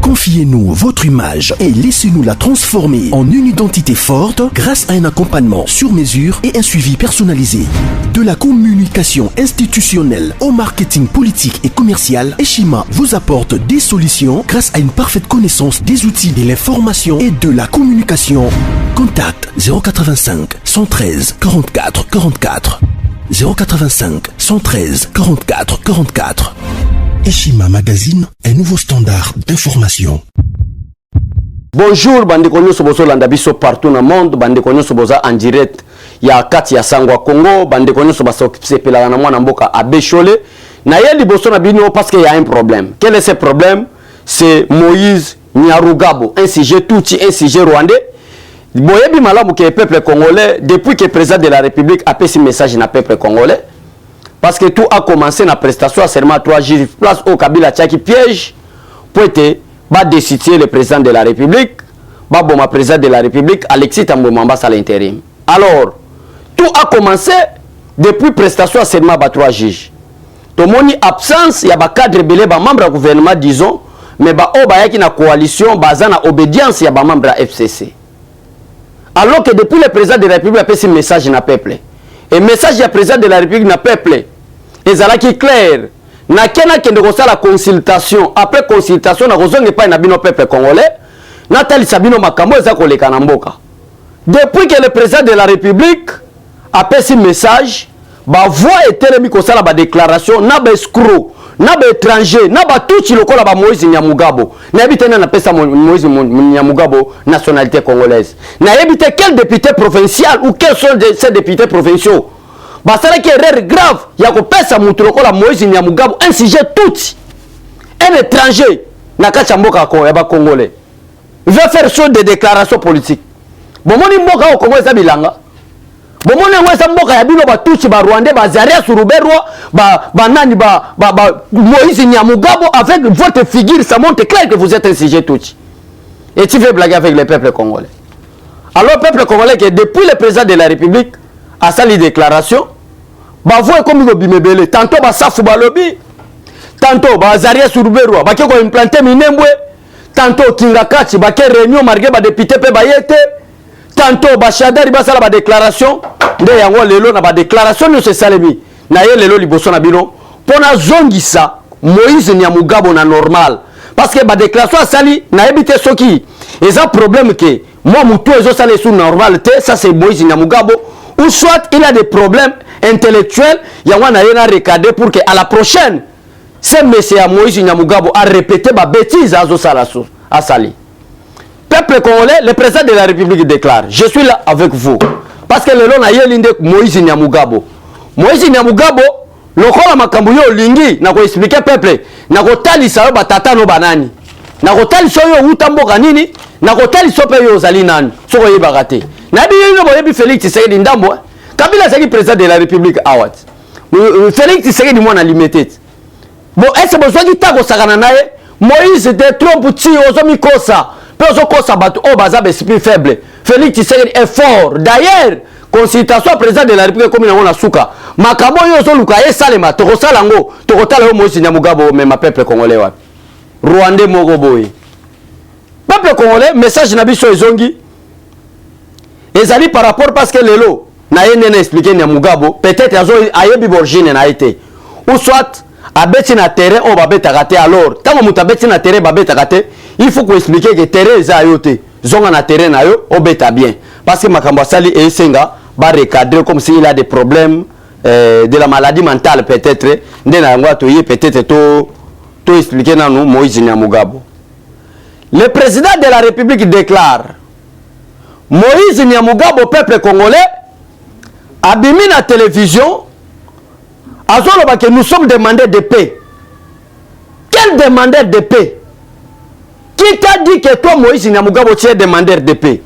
Confiez-nous votre image et laissez-nous la transformer en une identité forte grâce à un accompagnement sur mesure et un suivi personnalisé. De la communication institutionnelle au marketing politique et commercial, Eshima vous apporte des solutions grâce à une parfaite connaissance des outils de l'information et de la communication. Contact 085 113 44 44 085 113 44 44. Eshima Magazine, un nouveau standard d'information. Bonjour, bande konyo soboso landabiso partout dans le monde, bande konyo soboza en direct. Ya kati ya Sangwa Congo, bande konyo soboso sepela na mwana mboka Abeshole. Na yeli boso na bino parce qu'il y a un problème. Quel est ce problème? C'est Moïse Nyarugabo, un sujet touti, un sujet rwandais. Boyebi malamu que le peuple congolais, depuis que le président de la République a fait ce message na peuple congolais, parce que tout a commencé dans la prestation à seulement 3 jours, place au Kabila Tchaki piège pour être destituer le président de la République, le président de la République, Alexis Thambwe Mwamba à l'intérim. Alors, tout a commencé depuis prestation à seulement 3 juges. Tout le monde absence, il y a des cadres belés, des membres du gouvernement, disons, mais il y a une coalition, une obédience, il y a des membres de la FCC. Alors que depuis le président de la République a fait ce message dans le peuple. Et le message du président de la République dans le peuple, et ça qui est clair. Na kena kende kosa la consultation, après consultation na kozonge pa na bino peuple congolais, na tali sabino makambo eza koleka na mboka. Depuis que le président de la République a fait ce message, ba voix et telemi kosa la ba déclaration na ba escroc, na ba étranger, na ba tout lokola ba Moïse Nyamugabo. Na ebitena na pesa Moïse Nyamugabo nationalité congolaise. Na ebite quel député provincial ou quels sont ces députés provinciaux? Basala qui est erreur grave, il y a que pesa mutulokola Moïse Nyamugabo, un sujet tout, un étranger, na kachamboka ko eba congolais. Il veut faire chose de déclaration politique. Bon moni mboka au Congo ezabilanga. Bon moni ngwesa mboka ya bino ba tuchi ba Rwandais ba Zaria Suruberwa ba nani ba Moïse Nyamugabo avec votre figure ça montre clair que vous êtes un sujet tout. Et tu veux blaguer avec le peuple congolais. Alors le peuple congolais que depuis le président de la République a sali déclaration ba voix comme le bimebele tantôt ba safu ba lobby tantôt ba Zaria Suruberwa ba ko implanter Minembwe tantôt Kingakachi ba ke réunion marqué ba député pe ba yete tantôt ba Shadari ba sala ba déclaration nde yango lelo na ba déclaration no se salemi na ye lelo liboso na bino pona zongisa Moïse Nyamugabo na normal parce que ba déclaration sali na ebité soki et un problème que moi mutu ezo sala sous normalité ça c'est Moïse Nyamugabo ou soit il a des problèmes intellectuels, il y a un recadré pour que à la prochaine, ce monsieur Moïse Nyamugabo a répété ma bêtise à Sali. Peuple congolais, le président de la République déclare, je suis là avec vous. Parce que le long a yelinde Moïse Nyamugabo. Moïse Nyamugabo, le kola makambuyo lingi, na ko expliquer peuple, na ko tali sa ba tata no banani. Na ko tali so yo utambo kanini, na ko tali so pe yo zali nani. So ko yebagate. Na bi yo boyebi Félix Tshisekedi ndambo. Kabila c'est le président de la République Awat. Félix Tshisekedi mwana limité. Bon, est-ce que besoin du tago sakana nae? Moïse était trop petit, ozomi kosa. Pe ozo kosa batu o baza esprit faible. Félix Tshisekedi est fort. D'ailleurs, consultation président de la République comme na suka. Makambo yo ozo luka e salema to salango, to kotala Moïse Nyamugabo mais ma peuple congolais wa. Rwandais moko boy. Peuple congolais, message na biso ezongi. Ezali par rapport parce que lelo na yene expliquer Nyamugabo peut-être azo ayebi borgine na été ou soit abeti na terrain on va beta rater alors tant que mutabeti na terrain ba beta rater il faut qu'on expliquer que terrain za yote zonga na terrain na yo on beta bien parce que makambo sali et senga ba recadrer comme s'il a des problèmes de la maladie mentale peut-être ndena ngwa to peut-être to expliquer na nous Moïse Nyamugabo. Le président de la République déclare Moïse Nyamugabo peuple congolais abimi na télévision azoloba que nous sommes demandeurs de paix. Quel demandeur de paix? Qui t'a dit que toi Moïse Nyamugabo tu es demandeur de paix?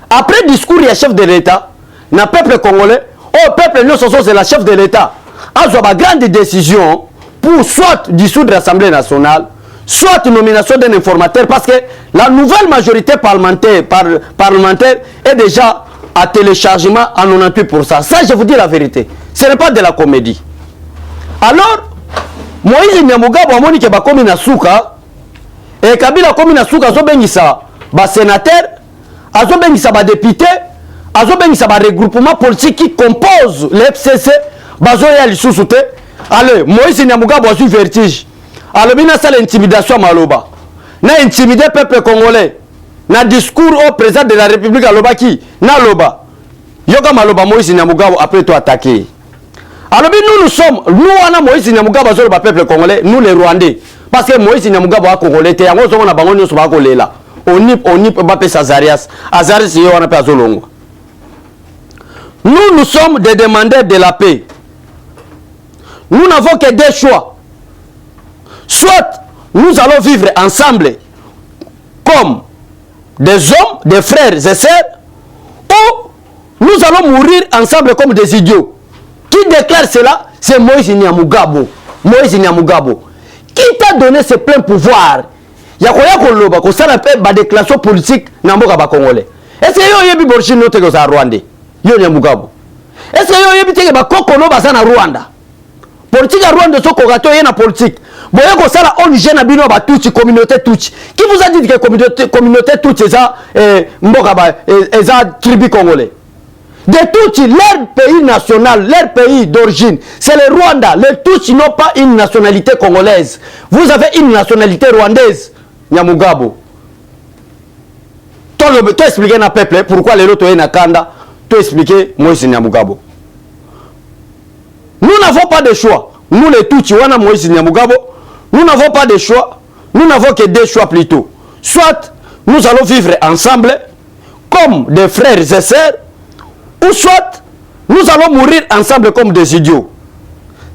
Après discours il y a chef de l'État na peuple congolais, oh peuple nous sommes c'est la chef de l'État. Azoba grande décision pour soit dissoudre l'Assemblée nationale, soit nomination d'un informateur parce que la nouvelle majorité parlementaire est déjà à téléchargement à 98%. Ça, je vous dis la vérité. Ce n'est pas de la comédie. Alors, Moïse Nyamugabo a moni que bakomi na suka et Kabila comme na suka zo bengisa ba sénateur, azo bengisa ba député, azo bengisa ba regroupement politique qui compose le FCC, bazo ya lisusu te. Allez, Moïse Nyamugabo a eu vertige. Alors bina ça l'intimidation maloba. Na intimider peuple congolais. Na discours au président de la République aloba qui na loba. Yoka maloba Moïse Nyamugabo après toi attaquer. Alors nous sommes, nous on a Moïse Nyamugabo sur le peuple congolais, nous les Rwandais. Parce que Moïse Nyamugabo a congolais, te yango zongo na bango nyoso ba kolela. Onip Mbappé Azarias yo on a pas zolongo. Nous sommes des demandeurs de la paix. Nous n'avons que deux choix. Soit nous allons vivre ensemble comme des hommes, des frères et sœurs, ou nous allons mourir ensemble comme des idiots. Qui déclare cela? C'est Moïse Nyamugabo. Moïse Nyamugabo. Qui t'a donné ce plein pouvoir? Yakoya Koloba, ko ça appelle la déclaration politique Namboka ba Congolais. Est-ce que yo yebi borchi note ko za Rwandais? Yo Nyamugabo. Est-ce que yo yebi teke ba kokolo ba na Rwanda? Politique à Rwanda so kogato yena politique. Boye ko sala ONG na bino ba Tutsi communauté Tutsi. Qui vous a dit que communauté Tutsi eza mboka ba eza tribu congolais? De Tutsi, leur pays national, leur pays d'origine, c'est le Rwanda. Les Tutsi n'ont pas une nationalité congolaise. Vous avez une nationalité rwandaise. Nyamugabo. Tu expliquer na peuple pourquoi les autres na kanda. Tu expliquer Moïse Nyamugabo. Nous n'avons pas de choix. Nous les Tutsi, wana Moïse Nyamugabo, nous n'avons pas de choix. Nous n'avons que deux choix plutôt. Soit nous allons vivre ensemble comme des frères et sœurs, ou soit nous allons mourir ensemble comme des idiots.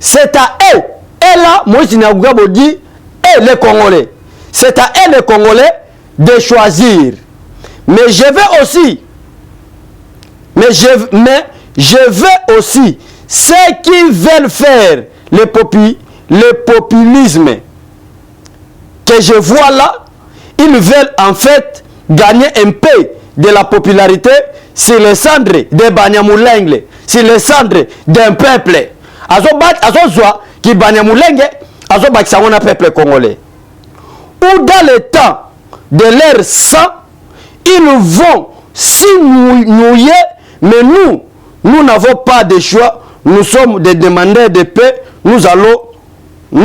C'est à eux. Et là, Moïse Nyamugabo dit, et les Congolais. C'est à eux les Congolais de choisir. Mais je veux aussi, je veux aussi, ceux qui veulent faire le populisme que je vois là, ils veulent en fait gagner un peu de la popularité sur les cendres de Banyamulenge, sur les cendres d'un peuple. Azozwa qui Banyamulenge, azobakisa un peuple congolais. Ou dans le temps de leur sang, ils vont s'y mouiller, mais nous n'avons pas de choix. Nous sommes des demandeurs de paix. Nous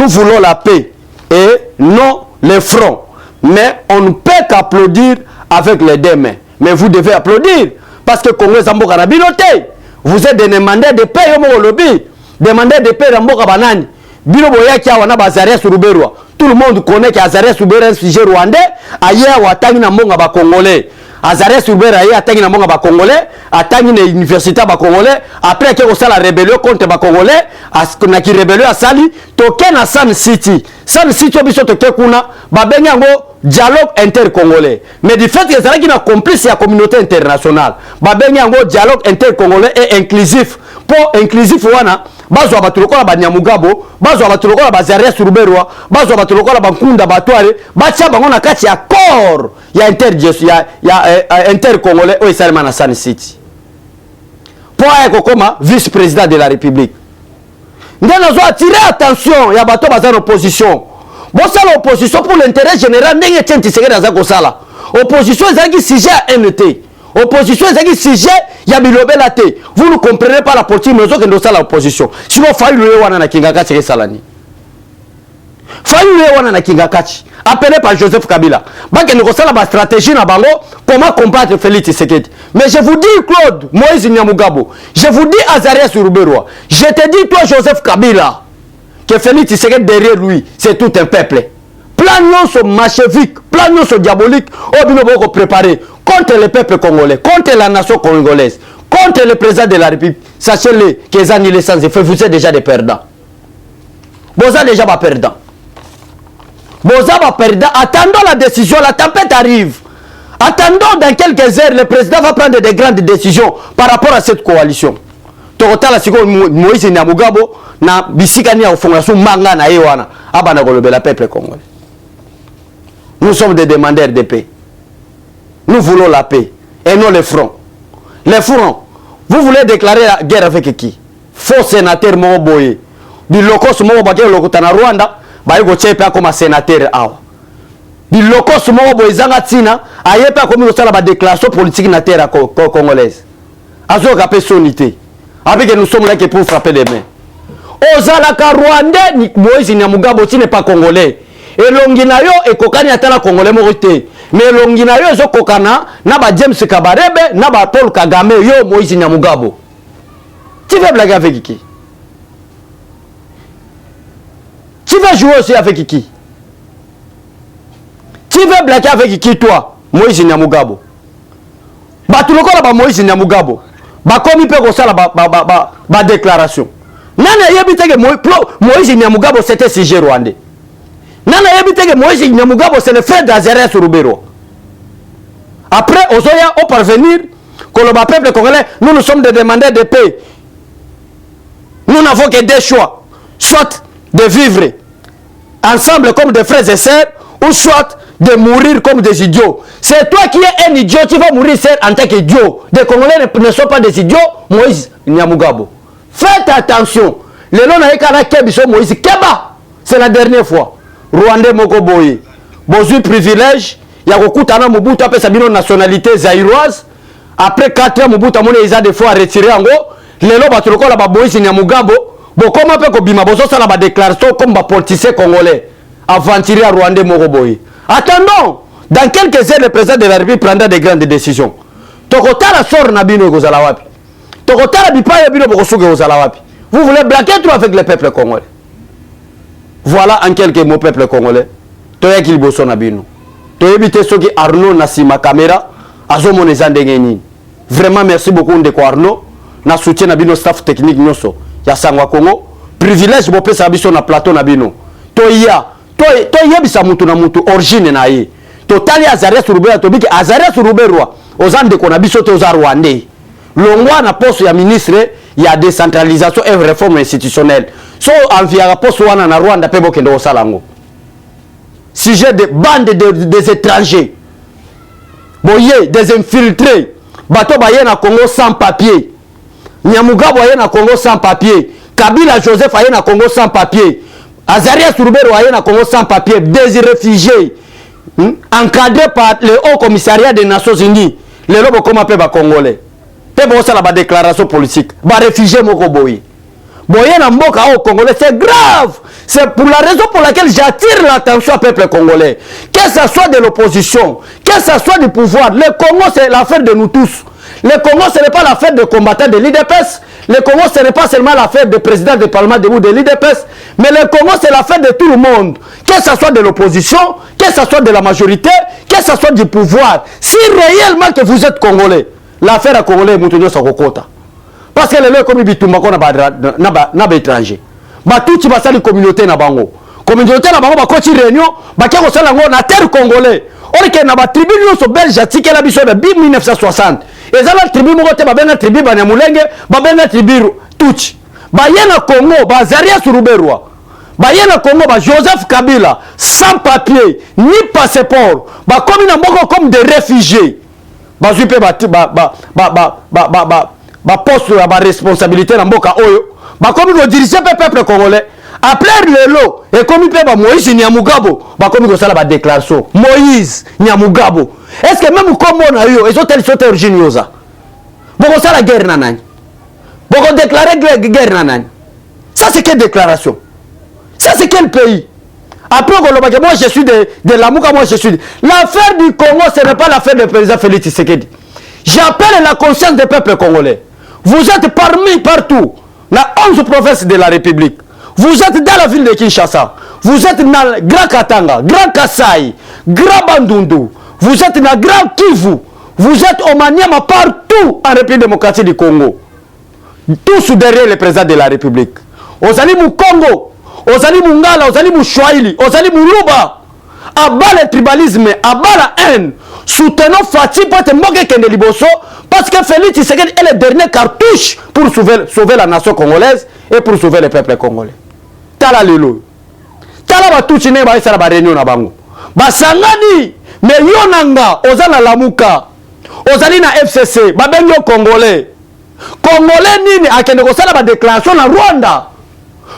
voulons la paix et non les fronts. Mais on ne peut qu'applaudir avec les deux mains. Mais vous devez applaudir parce que Congo Zamboka na biloté. Vous êtes des demandeurs de paix au lobby. Demandeurs de paix Zamboka banani. Bilo boyaki wana Azarias Ruberwa. Tout le monde connaît que Azarias Ruberwa est un sujet rwandais. Ailleurs watangi na mbonga ba congolais. Azarias Ruberwa ailleurs atangi na mbonga ba congolais, atangi na université ba congolais. Après que ça la rébellion contre ba congolais, na ki rébellion a sali, toke na Sun City. Sun City obiso toke kuna ba benga ngo dialogue intercongolais. Mais du fait que ça qui na complice la communauté internationale, ba benga ngo dialogue intercongolais et inclusif. Pour inclusif wana bazwa batulokola ba Nyamugabo, bazwa batulokola ba Azarias Ruberwa, bazwa batulokola ba Nkunda Batware, batia bango na kati ya corps ya intercongolais o isalema na Sun City. Pour être comme vice-président de la République. Nous avons attiré attention ya bato baza en opposition. Bon ça l'opposition pour l'intérêt général ndenge tenti sekera za ko sala. Opposition ezaki sujet à NT. Opposition ezaki sujet ya bilobela te. Vous ne comprenez pas la politique mais ozo kendo sala opposition. Sinon faille le wana na kingakati ke salani. Faille le wana na kingakati. Appelé par Joseph Kabila. Banque ne sala ba stratégie na bango comment combattre Félix Tshisekedi. Mais je vous dis Claude Moïse Nyamugabo, je vous dis Azarias Ruberwa, je te dis toi Joseph Kabila que Félix Tshisekedi derrière lui, c'est tout un peuple. Plan non so machiavélique, plan non so diabolique, au bino boko préparé contre le peuple congolais, contre la nation congolaise, contre le président de la République. Sachez-le que les annulés sans effet, vous êtes déjà des perdants. Vous êtes déjà pas perdants. Vous êtes pas perdants. Attendons la décision, la tempête arrive. Attendons dans quelques heures, le président va prendre des grandes décisions par rapport à cette coalition. Tokotala siko Moïse Nyamugabo na bisikani ya fondation manga na yewana abana kolobela peuple congolais. Nous sommes des demandeurs de paix. Nous voulons la paix et non les fronts. Les fronts, vous voulez déclarer la guerre avec qui? Faux sénateur biloko moko boezanga tina ayepa komi kosala ba déclaration politique na terre congolaise azoka pe sonité avec que nous sommes là que pour frapper les mains ozalaka rwandais Moïse Nyamugabo tu n'es pas congolais elongi na yo ekokani atala congolais moko te mais elongi na yo ezokokana na ba James Kabarebe na ba Paul Kagame yo Moïse Nyamugabo tu veux blaguer avec qui? Tu veux jouer aussi avec qui? Tu veux blaguer avec qui toi? Moïse Nyamugabo. Batu lokola ba Moïse Nyamugabo. Ba komi pe ko sala ba déclaration. Nana yebite ke Moïse Nyamugabo c'était sujet rwandais. Nana yebite ke Moïse Nyamugabo c'est le frère d'Azarias Rubero. Après ozoya au parvenir que le peuple congolais nous sommes des demandeurs de paix. Nous n'avons que deux choix, soit de vivre ensemble comme des frères et sœurs, ou soit de mourir comme des idiots. C'est toi qui es un idiot, tu vas mourir seul en tant qu'idiot. Les Congolais ne sont pas des idiots, Moïse Nyamugabo. Faites attention. Le nom de Moïse Keba, c'est la dernière fois. Rwandais Mokoboye. Bozu privilège, il y a beaucoup de Mobutu après sa nationalité zaïroise. Après 4 ans, Mobutu a ils ont des fois retiré en gros. Les lois batuloko la Moïse Nyamugabo. Bon, comment peut qu'on bima bozo ça la déclaration comme ba politicien congolais aventurier à Rwandais Mokoboye. Attendons, dans quelques heures, le président de la République prendra des grandes décisions. Tokotala sort na bino kozala wapi. Tokotala bipaye bino bokosuke kozala wapi. Vous voulez blaguer trop avec le peuple congolais. Voilà en quelques mots peuple congolais. Toya kiliboso na bino. Toyebite soki Arnaud Nasima caméra azomone zandengeni. Vraiment merci beaucoup ndeko Arnaud na soutien na bino staff technique nyoso ya Sangwa Congo. Privilège bo pesa biso na plateau na bino. Toya yebisa mutu na mutu origine na ye totali Azarias Rubero tobiki Azarias Rubero ozande kona biso te oza Rwandais longwa na poste ya ministre ya décentralisation et réforme institutionnelle so enviara poste wana na Rwanda pe bokende osalango sujet de bande des étrangers boye des infiltrés bato baye na Congo sans papier Nyamugabo aye na Congo sans papier Kabila Joseph aye na Congo sans papier Azarias Rubero aye na Congo sans papier, des réfugiés encadrés par le Haut Commissariat des Nations Unies. Les lobes comme appellent les Congolais. Peut-être ça la déclaration politique. Les réfugiés moko boy. Boye na mboka au Congolais, c'est grave. C'est pour la raison pour laquelle j'attire l'attention au peuple congolais. Que ce soit de l'opposition, que ce soit du pouvoir, le Congo c'est l'affaire de nous tous. Le Congo ce n'est pas l'affaire de combattants de l'IDPS. Le Congo ce n'est pas seulement l'affaire de président du Parlement ou de l'IDPS. Mais le Congo c'est l'affaire de tout le monde. Que ce soit de l'opposition, que ce soit de la majorité, que ce soit du pouvoir. Si réellement que vous êtes Congolais, l'affaire à Congolais est moutonio sa kokota. Parce que les gens comme Bitumba na ba étranger. Ba tout ba sali communauté na bango. Communauté na bango ba koti réunion, ba keko sala ngo na terre congolais. On que na ba tribu so belge tike la biso de 1960. Et ça la tribu moko te ba benga tribu ba Nyamulenge, ba benga tribu Tuchi. Ba yena Congo ba Azarias Rubero. Ba yena Congo ba Joseph Kabila sans papier ni passeport. Ba comme na moko comme des réfugiés. Ba jupe ba poste ya ba responsabilité na mboka oyo ba komi ko diriger peuple congolais après le lot et komi pe ba Moïse Nyamugabo ba komi ko sala ba déclaration Moïse Nyamugabo est-ce que même comme on a eu ils ont tel sorte origine yosa boko sala guerre na nani boko déclarer guerre na nani ça c'est quelle déclaration ça c'est quel pays après moi je suis de Lamuka moi je suis l'affaire du Congo ce n'est pas l'affaire du président Félix Tshisekedi. J'appelle la conscience des peuples congolais. Vous êtes partout, dans 11 provinces de la République. Vous êtes dans la ville de Kinshasa. Vous êtes dans Grand Katanga, Grand Kasaï, Grand Bandundu. Vous êtes dans Grand Kivu. Vous êtes au Maniama, partout en République démocratique du Congo. Tous derrière le président de la République. Ozali mu Congo, Ozali mu Ngala, Ozali mu Swahili, Ozali mu Luba. Abat le tribalisme, abat la haine. Soutenons Fatih pour être moqué Kende Liboso parce que Félix Tshisekedi est le dernier cartouche pour sauver la nation congolaise et pour sauver le peuple congolais. Tala lelo. Tala ba tout chine ba isa ba réunion na bango. Ba sangani mais yonanga ozana Lamuka. Ozali na FCC, ba bengo congolais. Congolais nini akende ko sala ba déclaration na Rwanda.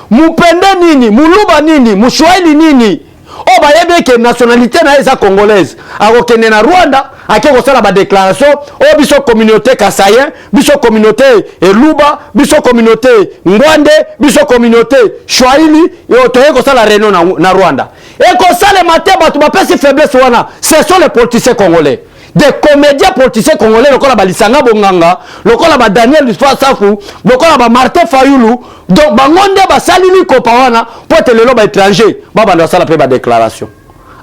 Mupende nini, muluba nini, mushwaili nini. Oh ba bien que nationalité na eza congolaise akokende na Rwanda ake kosala ba déclaration o biso communauté kasayen biso communauté eluba biso communauté ngwande biso communauté shwaili et otoye kosala réunion na Rwanda et kosala matin batu ba pesi faiblesse wana ce sont les politiciens congolais. Des comédiens politiciens congolais, lokola ba Lisanga Bonganga, lokola ba Daniel Luswa Safu, lokola ba Martin Fayoulou, donc ba ngonde ba salini kopawana pour te lelo ba étranger, ba banda sala pe ba déclaration.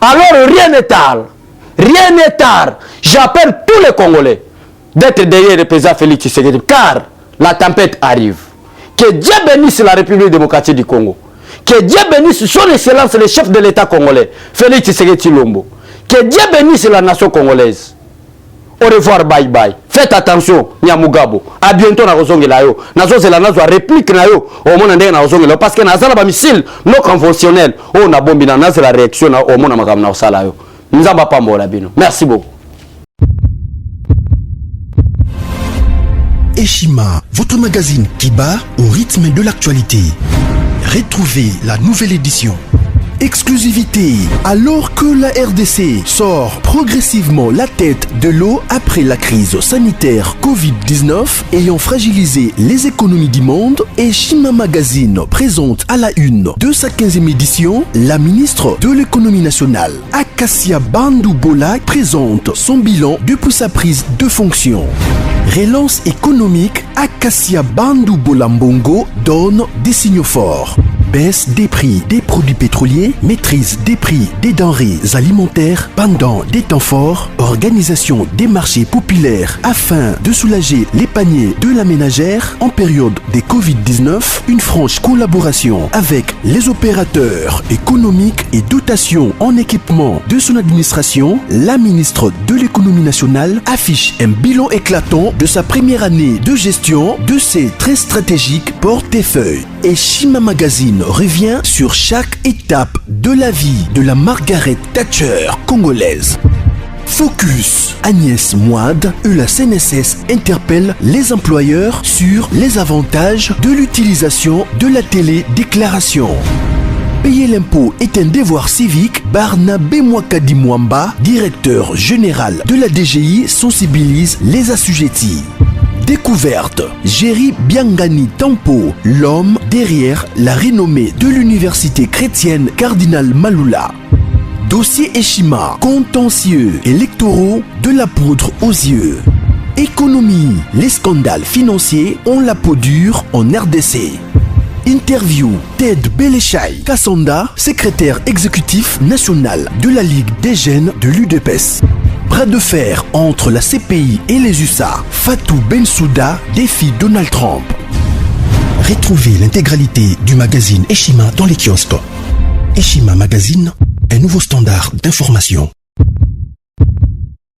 Alors rien n'est tard. Rien n'est tard. J'appelle tous les Congolais d'être derrière le président Félix Tshisekedi car la tempête arrive. Que Dieu bénisse la République démocratique du Congo. Que Dieu bénisse son excellence le chef de l'État congolais, Félix Tshisekedi Lombo. Que Dieu bénisse la nation congolaise. Au revoir, bye bye. Faites attention, Nyamugabo. À bientôt, na rozongela yo. Nazo zela nazo réplique na yo. Au monde ndenge na rozongela parce que nazala ba missile non conventionnel. Oh na bombi na nazo la réaction na au monde makam na osala yo. Nzamba pambola bino. Merci beaucoup. Eshima, votre magazine qui bat au rythme de l'actualité. Retrouvez la nouvelle édition. Exclusivité, alors que la RDC sort progressivement la tête de l'eau après la crise sanitaire Covid-19 ayant fragilisé les économies du monde, Eshima Magazine présente à la une de sa 15e édition la ministre de l'économie nationale, Acacia Bandou Bola, présente son bilan depuis sa prise de fonction. Relance économique, Acacia Bandou Bola Mbongo donne des signaux forts. Baisse des prix des produits pétroliers, maîtrise des prix des denrées alimentaires pendant des temps forts, organisation des marchés populaires afin de soulager les paniers de la ménagère en période de Covid-19, une franche collaboration avec les opérateurs économiques et dotation en équipement de son administration, la ministre de l'économie nationale affiche un bilan éclatant de sa première année de gestion de ses très stratégiques portefeuilles. Eshima Magazine revient sur chaque étape de la vie de la Margaret Thatcher congolaise. Focus, Agnès Moide et la CNSS interpellent les employeurs sur les avantages de l'utilisation de la télédéclaration. Payer l'impôt est un devoir civique. Barnabé Mwakadi Mwamba, directeur général de la DGI, sensibilise les assujettis. Découverte, Jerry Biangani Tampo, l'homme derrière la renommée de l'université chrétienne Cardinal Malula. Dossier Eshima, contentieux électoraux de la poudre aux yeux. Économie, les scandales financiers ont la peau dure en RDC. Interview, Ted Belechai Kassonda, secrétaire exécutif national de la Ligue des jeunes de l'UDPS. Bras de fer entre la CPI et les USA. Fatou Bensouda défie Donald Trump. Retrouvez l'intégralité du magazine Eshima dans les kiosques. Eshima Magazine, un nouveau standard d'information.